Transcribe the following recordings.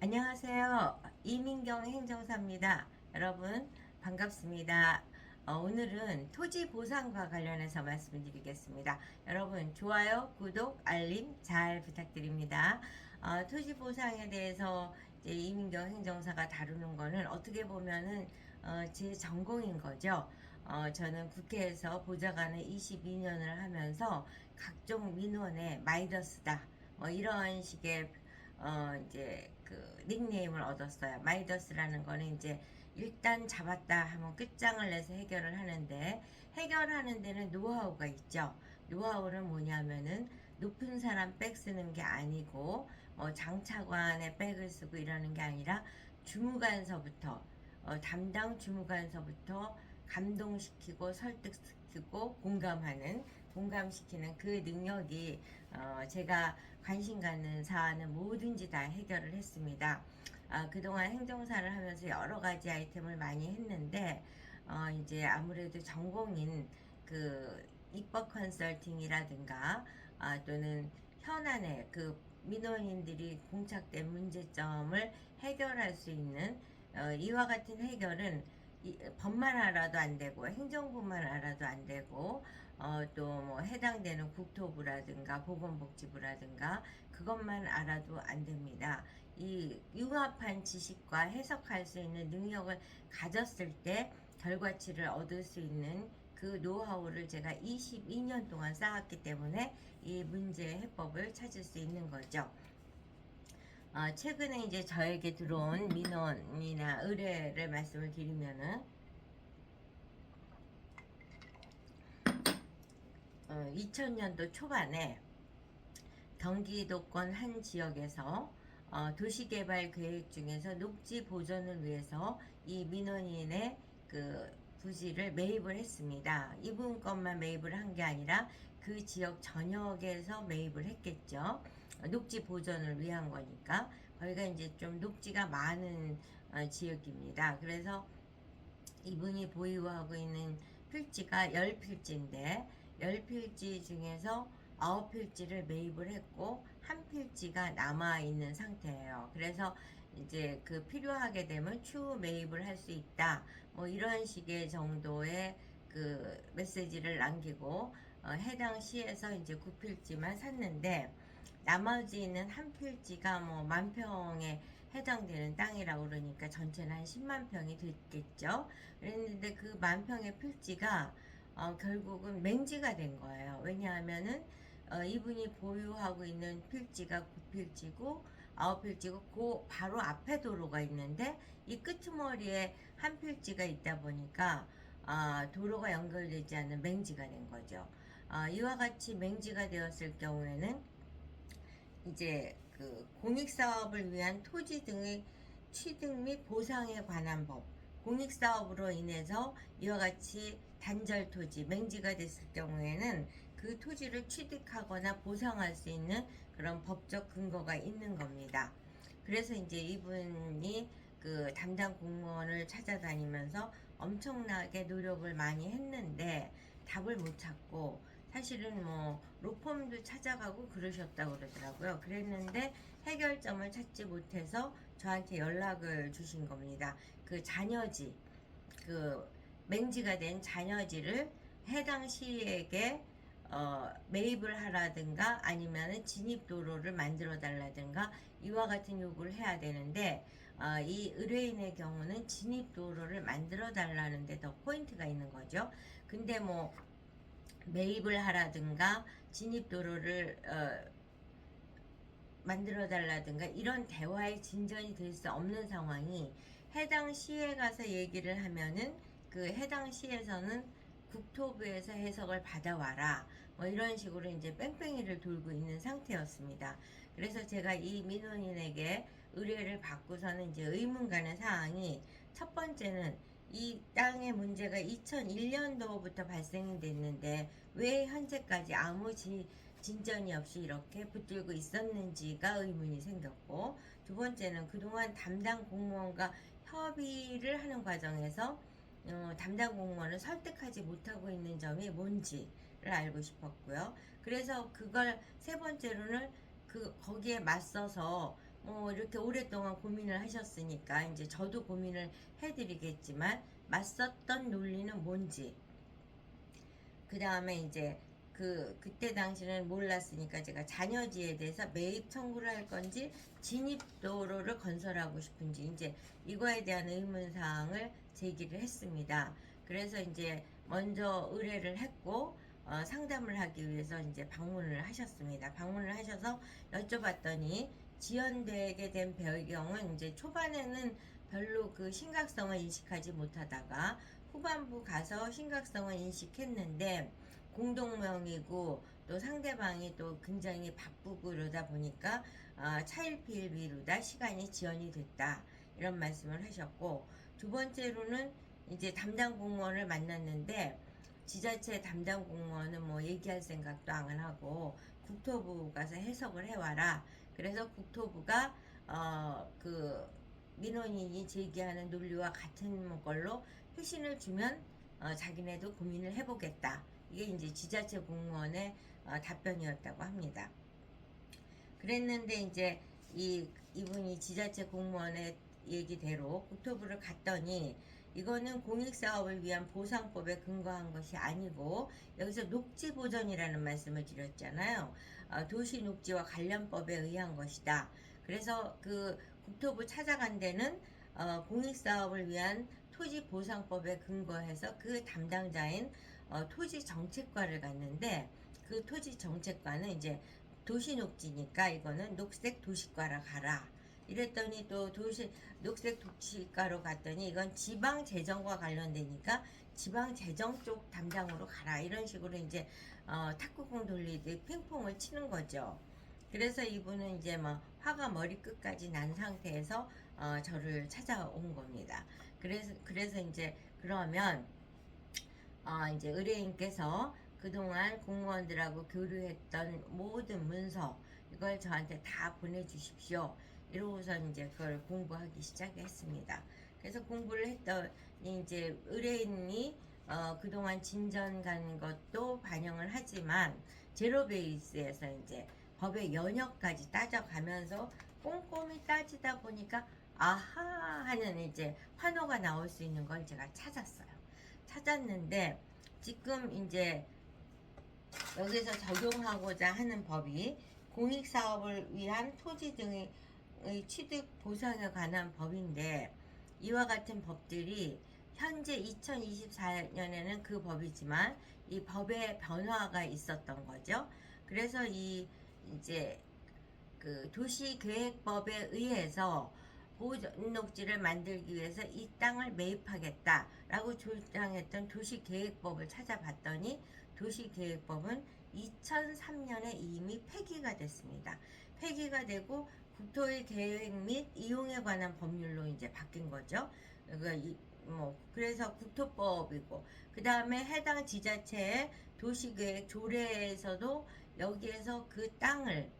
안녕하세요. 이민경 행정사입니다. 여러분 반갑습니다. 오늘은 토지 보상과 관련해서 말씀드리겠습니다. 여러분 좋아요, 구독, 알림 잘 부탁드립니다. 토지 보상에 대해서 이제 이민경 행정사가 다루는 거는 어떻게 보면은 제 전공인 거죠. 저는 국회에서 보좌관을 22년을 하면서 각종 민원의 마이더스다. 뭐 이런 식의 이제 그 닉네임을 얻었어요. 마이더스라는 거는 이제 일단 잡았다 하면 끝장을 내서 해결을 하는데, 해결하는 데는 노하우가 있죠. 노하우는 뭐냐면은 높은 사람 백 쓰는 게 아니고 장차관의 백을 쓰고 이러는 게 아니라 주무관서부터 담당 주무관서부터 감동시키고 설득시키고 공감시키는 그 능력이 제가 관심 갖는 사안은 뭐든지 다 해결을 했습니다. 그동안 행정사를 하면서 여러 가지 아이템을 많이 했는데 이제 아무래도 전공인 그 입법 컨설팅이라든가 또는 현안의 그 민원인들이 공착된 문제점을 해결할 수 있는 이와 같은 해결은 법만 알아도 안 되고 행정부만 알아도 안 되고 또 뭐 해당되는 국토부라든가 보건복지부라든가 그것만 알아도 안 됩니다. 이 융합한 지식과 해석할 수 있는 능력을 가졌을 때 결과치를 얻을 수 있는 그 노하우를 제가 22년 동안 쌓았기 때문에 이 문제 해법을 찾을 수 있는 거죠. 최근에 이제 저에게 들어온 민원이나 의뢰를 말씀을 드리면은 2000년도 초반에 경기도권 한 지역에서 도시개발 계획 중에서 녹지 보존을 위해서 이 민원인의 그 부지를 매입을 했습니다. 이분 것만 매입을 한 게 아니라 그 지역 전역에서 매입을 했겠죠. 녹지 보존을 위한 거니까. 거기가 이제 좀 녹지가 많은 지역입니다. 그래서 이분이 보유하고 있는 필지가 10필지인데 10필지 중에서 9필지를 매입을 했고 한 필지가 남아있는 상태예요. 그래서 이제 그 필요하게 되면 추후 매입을 할 수 있다. 뭐 이런 식의 정도의 그 메시지를 남기고 해당 시에서 이제 9필지만 샀는데 나머지는 한 필지가 뭐 만평에 해당되는 땅이라고 그러니까 전체는 한 10만 평이 됐겠죠. 그랬는데 그 만평의 필지가 결국은 맹지가 된 거예요. 왜냐하면은 이분이 보유하고 있는 필지가 9필지고 9필지고 그 바로 앞에 도로가 있는데 이 끄트머리에 한 필지가 있다 보니까 도로가 연결되지 않는 맹지가 된 거죠. 이와 같이 맹지가 되었을 경우에는 이제 그 공익사업을 위한 토지 등의 취득 및 보상에 관한 법, 공익사업으로 인해서 이와 같이 단절 토지, 맹지가 됐을 경우에는 그 토지를 취득하거나 보상할 수 있는 그런 법적 근거가 있는 겁니다. 그래서 이제 이분이 그 담당 공무원을 찾아다니면서 엄청나게 노력을 많이 했는데 답을 못 찾고, 사실은 뭐 로펌도 찾아가고 그러셨다고 그러더라고요. 그랬는데 해결점을 찾지 못해서 저한테 연락을 주신 겁니다. 그 자녀지, 그 맹지가 된 자녀지를 해당 시에게 매입을 하라든가 아니면은 진입도로를 만들어 달라든가 이와 같은 요구를 해야 되는데 이 의뢰인의 경우는 진입도로를 만들어 달라는 데 더 포인트가 있는 거죠. 근데 뭐 매입을 하라든가 진입도로를 만들어 달라든가 이런 대화의 진전이 될 수 없는 상황이, 해당 시에 가서 얘기를 하면은 그 해당 시에서는 국토부에서 해석을 받아와라 뭐 이런 식으로 이제 뺑뺑이를 돌고 있는 상태였습니다. 그래서 제가 이 민원인에게 의뢰를 받고서는 이제 의문 가는 사항이, 첫 번째는 이 땅의 문제가 2001년도부터 발생이 됐는데 왜 현재까지 아무 진전이 없이 이렇게 붙들고 있었는지가 의문이 생겼고, 두 번째는 그동안 담당 공무원과 협의를 하는 과정에서 담당 공무원을 설득하지 못하고 있는 점이 뭔지를 알고 싶었고요. 그래서 그걸 세 번째로는 거기에 맞서서 뭐 이렇게 오랫동안 고민을 하셨으니까 이제 저도 고민을 해드리겠지만 맞섰던 논리는 뭔지, 그 다음에 이제 그때 당시는 몰랐으니까 제가 잔여지에 대해서 매입 청구를 할 건지 진입도로를 건설하고 싶은지 이제 이거에 대한 의문사항을 제기를 했습니다. 그래서 이제 먼저 의뢰를 했고 상담을 하기 위해서 이제 방문을 하셨습니다. 방문을 하셔서 여쭤봤더니 지연되게 된 배경은 이제 초반에는 별로 그 심각성을 인식하지 못하다가 후반부 가서 심각성을 인식했는데 공동명이고 또 상대방이 또 굉장히 바쁘고 이러다 보니까 차일피일 미루다 시간이 지연이 됐다 이런 말씀을 하셨고, 두 번째로는 이제 담당 공무원을 만났는데 지자체 담당 공무원은 뭐 얘기할 생각도 안 하고 국토부 가서 해석을 해와라. 그래서 국토부가 그 민원인이 제기하는 논리와 같은 걸로 회신을 주면 자기네도 고민을 해보겠다. 이게 이제 지자체 공무원의 답변이었다고 합니다. 그랬는데 이제 이분이 지자체 공무원의 얘기대로 국토부를 갔더니 이거는 공익사업을 위한 보상법에 근거한 것이 아니고 여기서 녹지보전이라는 말씀을 드렸잖아요. 도시녹지와 관련법에 의한 것이다. 그래서 그 국토부 찾아간 데는 공익사업을 위한 토지보상법에 근거해서 그 담당자인 토지정책과를 갔는데, 그 토지정책과는 이제 도시녹지니까 이거는 녹색 도시과로 가라. 이랬더니 또 녹색 도시과로 갔더니 이건 지방재정과 관련되니까 지방재정 쪽 담당으로 가라. 이런 식으로 이제 탁구공 돌리듯 핑퐁을 치는 거죠. 그래서 이분은 이제 뭐 화가 머리끝까지 난 상태에서 저를 찾아온 겁니다. 그래서 이제 그러면 이제 의뢰인께서 그동안 공무원들하고 교류했던 모든 문서 이걸 저한테 다 보내주십시오. 이러고서 이제 그걸 공부하기 시작했습니다. 그래서 공부를 했더니 이제 의뢰인이 그동안 진전 간 것도 반영을 하지만 제로 베이스에서 이제 법의 연역까지 따져가면서 꼼꼼히 따지다 보니까 아하 하는 이제 환호가 나올 수 있는 걸 제가 찾았는데, 지금 이제 여기서 적용하고자 하는 법이 공익사업을 위한 토지 등의 취득 보상에 관한 법인데, 이와 같은 법들이 현재 2024년에는 그 법이지만 이 법의 변화가 있었던 거죠. 그래서 이제 그 도시계획법에 의해서 보존녹지를 만들기 위해서 이 땅을 매입하겠다라고 주장했던 도시계획법을 찾아봤더니 도시계획법은 2003년에 이미 폐기가 됐습니다. 폐기가 되고 국토의 계획 및 이용에 관한 법률로 이제 바뀐 거죠. 그래서 국토법이고, 그 다음에 해당 지자체의 도시계획 조례에서도 여기에서 그 땅을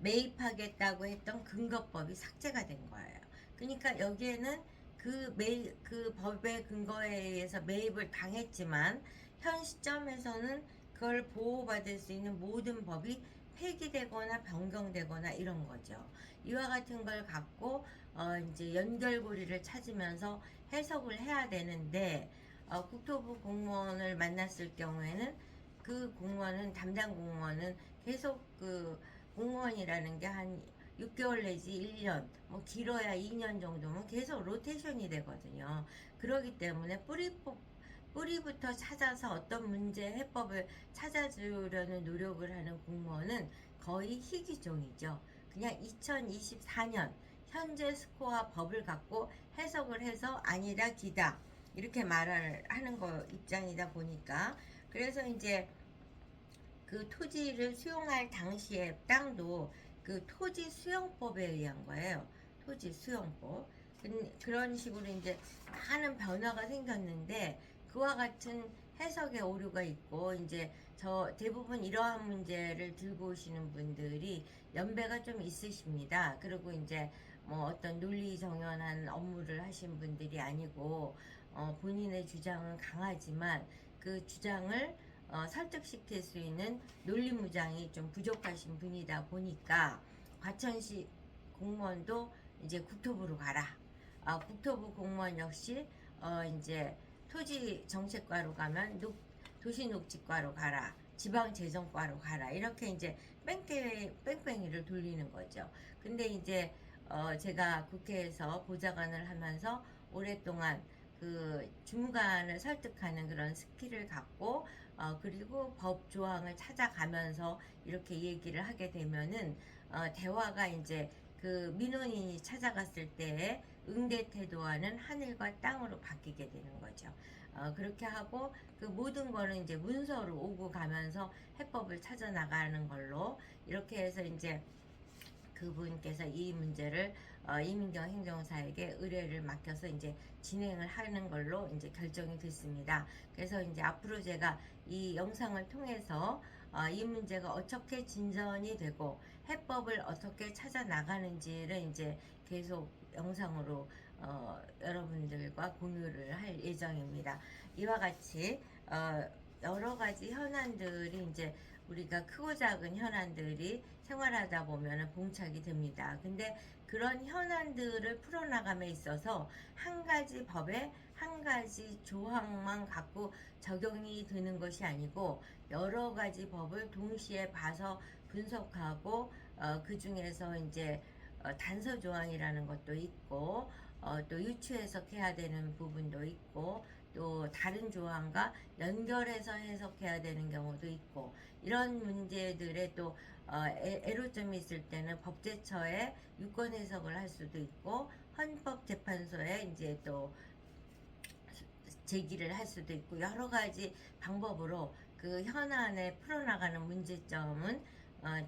매입하겠다고 했던 근거법이 삭제가 된 거예요. 그러니까 여기에는 그 법의 근거에 의해서 매입을 당했지만 현 시점에서는 그걸 보호받을 수 있는 모든 법이 폐기되거나 변경되거나 이런 거죠. 이와 같은 걸 갖고 이제 연결고리를 찾으면서 해석을 해야 되는데, 국토부 공무원을 만났을 경우에는 그 공무원은 담당 공무원은 계속 그 공무원이라는 게 한 6개월 내지 1년, 뭐 길어야 2년 정도면 계속 로테이션이 되거든요. 그렇기 때문에 뿌리부터 찾아서 어떤 문제 해법을 찾아주려는 노력을 하는 공무원은 거의 희귀종이죠. 그냥 2024년 현재 스코어 법을 갖고 해석을 해서 아니다 기다 이렇게 말을 하는 거 입장이다 보니까, 그래서 이제 그 토지를 수용할 당시에 땅도 그 토지 수용법에 의한 거예요. 토지 수용법. 그런 식으로 이제 많은 변화가 생겼는데 그와 같은 해석의 오류가 있고, 이제 저 대부분 이러한 문제를 들고 오시는 분들이 연배가 좀 있으십니다. 그리고 이제 뭐 어떤 논리 정연한 업무를 하신 분들이 아니고 본인의 주장은 강하지만 그 주장을 설득시킬 수 있는 논리무장이 좀 부족하신 분이다 보니까 과천시 공무원도 이제 국토부로 가라. 국토부 공무원 역시 이제 토지정책과로 가면 도시녹지과로 가라. 지방재정과로 가라. 이렇게 이제 뺑뺑이를 돌리는 거죠. 근데 이제 제가 국회에서 보좌관을 하면서 오랫동안 그 주무관을 설득하는 그런 스킬을 갖고 그리고 법 조항을 찾아가면서 이렇게 얘기를 하게 되면은 대화가 이제 그 민원인이 찾아갔을 때의 응대 태도와는 하늘과 땅으로 바뀌게 되는 거죠. 그렇게 하고 그 모든 거는 이제 문서로 오고 가면서 해법을 찾아 나가는 걸로 이렇게 해서 이제 그분께서 이 문제를 이민경 행정사에게 의뢰를 맡겨서 이제 진행을 하는 걸로 이제 결정이 됐습니다. 그래서 이제 앞으로 제가 이 영상을 통해서 이 문제가 어떻게 진전이 되고 해법을 어떻게 찾아 나가는지를 이제 계속 영상으로 여러분들과 공유를 할 예정입니다. 이와 같이 여러 가지 현안들이 이제 우리가 크고 작은 현안들이 생활하다 보면 봉착이 됩니다. 근데 그런 현안들을 풀어나감에 있어서 한 가지 법에 한 가지 조항만 갖고 적용이 되는 것이 아니고 여러 가지 법을 동시에 봐서 분석하고 그 중에서 이제 단서 조항이라는 것도 있고 또 유추 해석해야 되는 부분도 있고 또 다른 조항과 연결해서 해석해야 되는 경우도 있고 이런 문제들에 또 애로점이 있을 때는 법제처에 유권 해석을 할 수도 있고 헌법재판소에 이제 또 제기를 할 수도 있고 여러 가지 방법으로 그 현안에 풀어나가는 문제점은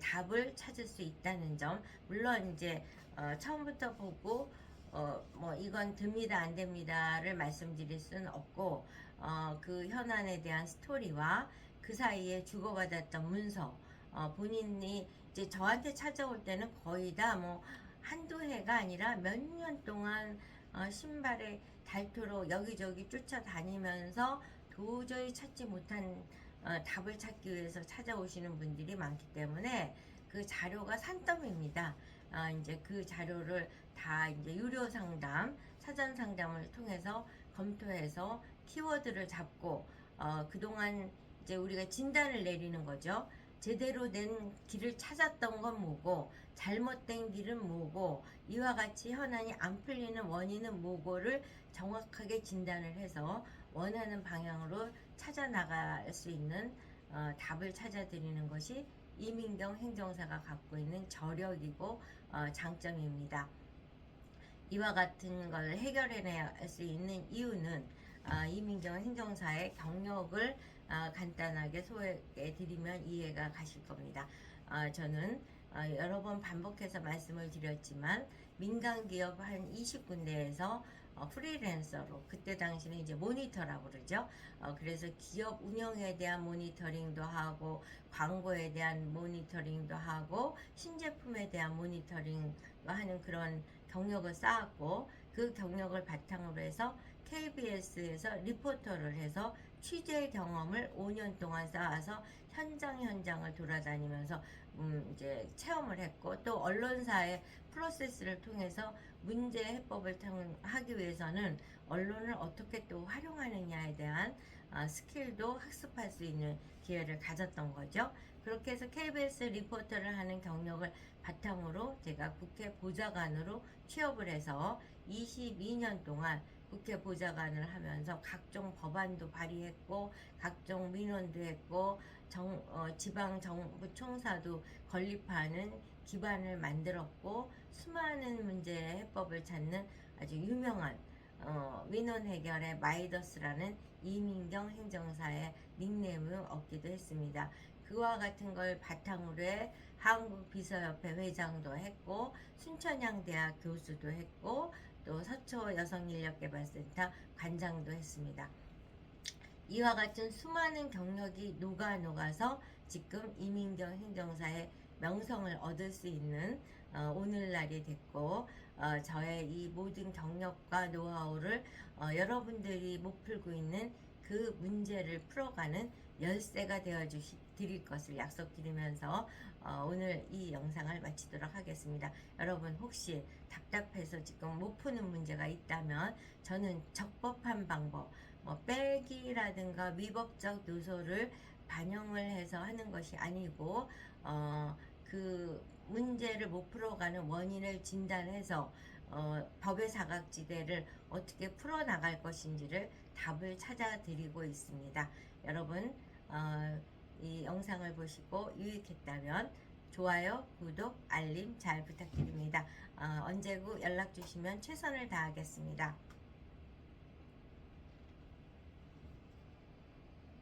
답을 찾을 수 있다는 점. 물론 이제 처음부터 보고 뭐 이건 됩니다 안 됩니다를 말씀드릴 수는 없고 그 현안에 대한 스토리와 그 사이에 주고받았던 문서 본인이 이제 저한테 찾아올 때는 거의 다 뭐 한두 해가 아니라 몇 년 동안 신발에 닳도록 여기저기 쫓아다니면서 도저히 찾지 못한 답을 찾기 위해서 찾아오시는 분들이 많기 때문에 그 자료가 산더미입니다. 이제 그 자료를 다 이제 유료 상담, 사전 상담을 통해서 검토해서 키워드를 잡고 그동안 이제 우리가 진단을 내리는 거죠. 제대로 된 길을 찾았던 건 뭐고 잘못된 길은 뭐고 이와 같이 현안이 안 풀리는 원인은 뭐고를 정확하게 진단을 해서 원하는 방향으로 찾아 나갈 수 있는 답을 찾아드리는 것이 이민경 행정사가 갖고 있는 저력이고 장점입니다. 이와 같은 걸 해결해낼 수 있는 이유는 이민경 행정사의 경력을 간단하게 소개해 드리면 이해가 가실 겁니다. 저는 여러 번 반복해서 말씀을 드렸지만 민간기업 한 20군데에서 프리랜서로 그때 당시는 이제 모니터라고 그러죠. 그래서 기업 운영에 대한 모니터링도 하고 광고에 대한 모니터링도 하고 신제품에 대한 모니터링도 하는 그런 경력을 쌓았고 그 경력을 바탕으로 해서 KBS에서 리포터를 해서 취재 경험을 5년 동안 쌓아서 현장을 돌아다니면서 이제 체험을 했고 또 언론사의 프로세스를 통해서 문제 해법을 하기 위해서는 언론을 어떻게 또 활용하느냐에 대한 스킬도 학습할 수 있는 기회를 가졌던 거죠. 그렇게 해서 KBS 리포터를 하는 경력을 바탕으로 제가 국회 보좌관으로 취업을 해서 22년 동안 국회 보좌관을 하면서 각종 법안도 발의했고 각종 민원도 했고 지방 정부 총사도 건립하는 기반을 만들었고 수많은 문제의 해법을 찾는 아주 유명한 민원 해결의 마이더스라는 이민경 행정사의 닉네임을 얻기도 했습니다. 그와 같은 걸 바탕으로 해 한국비서협회 회장도 했고 순천향대학 교수도 했고 또 서초 여성인력개발센터 관장도 했습니다. 이와 같은 수많은 경력이 녹아서 지금 이민경 행정사의 명성을 얻을 수 있는 오늘날이 됐고 저의 이 모든 경력과 노하우를 여러분들이 못 풀고 있는 그 문제를 풀어가는 열쇠가 되어 드릴 것을 약속드리면서 오늘 이 영상을 마치도록 하겠습니다. 여러분 혹시 답답해서 지금 못 푸는 문제가 있다면 저는 적법한 방법, 뭐 빼기라든가 위법적 요소를 반영을 해서 하는 것이 아니고 그 문제를 못 풀어가는 원인을 진단해서 법의 사각지대를 어떻게 풀어나갈 것인지를 답을 찾아드리고 있습니다. 여러분 이 영상을 보시고 유익했다면 좋아요, 구독, 알림 잘 부탁드립니다. 언제고 연락 주시면 최선을 다하겠습니다.